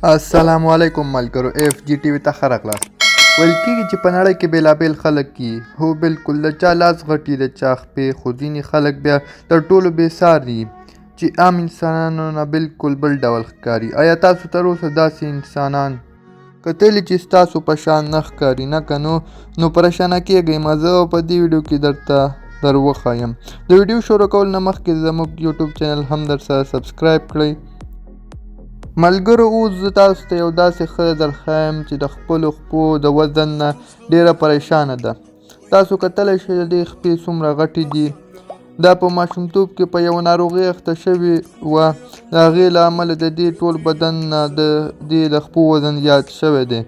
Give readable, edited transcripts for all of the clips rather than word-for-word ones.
السلام علیکم ملګرو اف جی ټي وي ته ښه راغلاست. ویل کېږي چې په نړۍ کې بېلابېل خلک دي، هو بلکل د چا لاس غټي د چا خپې، خو ځینې خلک بیا تر ټولو بېسار دي چې عام انسانانو نه بلکل بل ډول ښکاري. آیا تاسو تر اوسه داسې انسانان کتلي چې ستاسو په شان نه ښکاري؟ نه که نو پریشانه کېږئ مه. زه په دې ویډیو کې درته در وښایم. د ویډیو شروع کولو نه مخکې زموږ یوټیوب چینل هم در سره سبسکرایب کړئ. ملګرو اوس زه تاسو ته یو داسې ښځه درښایم چې د خپلو خپو د وزن نه ډېره پریشانه ده. تاسو کتلی شئ د دې خپې څومره غټې دي. دا په ماشومتوب کې په یوه ناروغۍ اخته شوې وه، د هغې له امله د دې ټول بدن نه د دې د خپو وزن زیات شوی دی.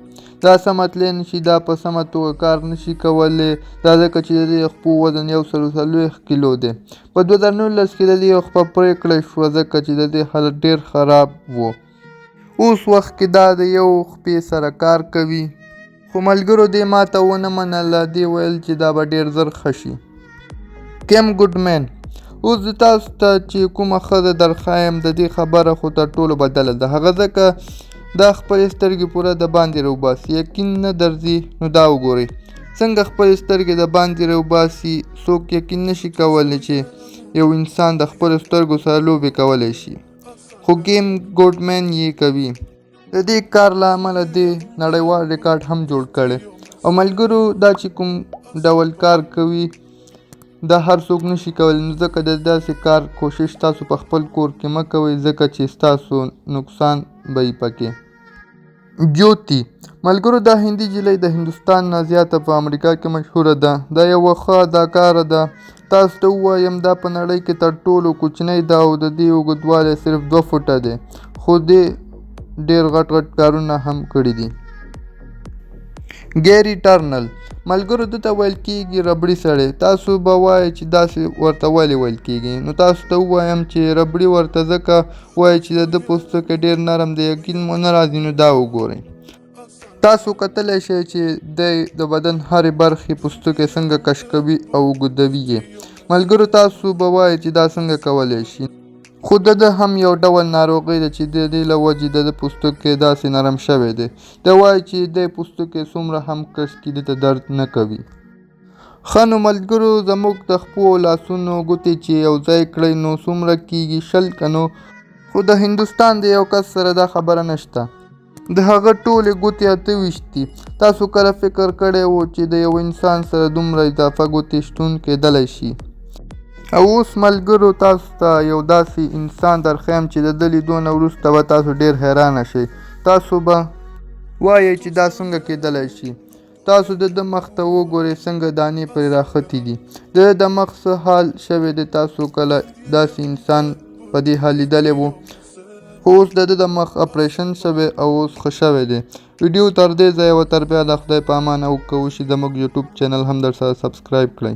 دا سمه تللی نه شي، دا په سمه توګه کار نه شي کولی، دا ځکه چې د دې خپو وزن 140 کیلو دی. په 2019 کې د دې یوه خپه پرېکړه شوه ځکه چې د دې حالت ډېر خراب و. اوس وخت کې دا د یو خپې سره کار کوي، خو ملګرو دې ماته ونه منله. دې ویل چې دا به ډېر زر ښه شي. کیم ګوډمین: اوس زه تاسو ته چې کومه ښځه درښایم د دې خبره خو تر ټولو بدله ده. هغه ځکه دا خپلې سترګې پوره د باندې راوباسي. یقین نه درځي نو دا وګورئ څنګه خپلې سترګې د باندې راوباسي. څوک یقین نشي کولی چې یو انسان د خپلو سترګو سره لوبې کولی شي، خو کیم ګوډمین یې کوي. د دې کار له امله دې نړیوال ریکارډ هم جوړ کړی. او ملګرو دا چې کوم ډول کار کوي دا هر څوک نشي کولی، نو ځکه د داسې کار کوشش تاسو په خپل کور کې مه کوئ ځکه چې ستاسو نقصان به وي پکې. جوتی: ملګرو دا هندي نجلۍ د هندوستان نه زیاته په امریکا کې مشهوره ده. دا یوه ښه اداکاره ده. تاسو ته ووایم دا په نړۍ کې تر ټولو کوچنۍ ده او د دې اوږدوالی صرف 2 فوټه دی، خو دې ډېر غټ کارونه هم کړي دي. ګیري ټرنل: ملګرو ده ته ویل کېږي ربړي سړی. تاسو به وایئ چې داسې ورته ولې ویل کېږي؟ نو تاسو ته ووایم چې ربړي ورته ځکه وایي چې د ده پوستکی ډېر نرم دی. یقین مو نه راځي نو دا وګورئ. تاسو کتلی شئ چې دی د بدن هرې برخې پوستکی څنګه کش کوي او اوږدوي یې. ملګرو تاسو به وایئ چې دا څنګه کولی شي، خو د ده هم یو ډول ناروغۍ ده چې د دې له وجې د ده پوستکی داسې نرم شوی دی. دی وایي چې دی پوستکی څومره هم کش کړي ده ته درد نه کوي. ښه نو ملګرو زموږ د خپو او لاسونو ګوتې چې یو ځای کړئ نو څومره کېږي؟ 20 که نو. خو د هندوستان د یو کس سره دا خبره نشته، د هغه ټولې ګوتې 28 دي. تاسو کله فکر کړی و چې د یو انسان سره دومره اضافه ګوتې شتون کېدلی شي؟ او اوس ملګرو تاسو ته یو داسې انسان درښایم چې د ده لیدو نه وروسته به تاسو ډېر حیرانه شئ. تاسو به وایئ چې دا څنګه کېدلی شي. تاسو د ده مخ ته وګورئ څنګه دانې پرې راختې دي. د ده د مخ څه حال شوی دی؟ تاسو کله داسې انسان په دې حال لیدلی و؟ خو اوس د ده د مخ اپریشن شوی او اوس ښه شوی دی. ویډیو تر دې ځایه و تر بیا د خدای په امان او که وشي زموږ یوټیوب چینل هم در سره سبسکرایب کړئ.